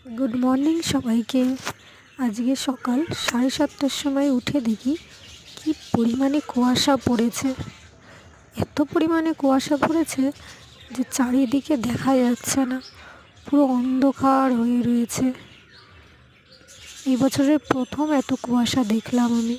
Good morning সবাইকে। আজকে সকাল 7:30টার সময় উঠে দেখি কি পরিমাণে কুয়াশা পড়েছে। এত পরিমাণে কুয়াশা পড়েছে যে চারিদিকে দেখা যাচ্ছে না, পুরো অন্ধকার হয়ে রয়েছে। এই বছরের প্রথম এত কুয়াশা দেখলাম আমি।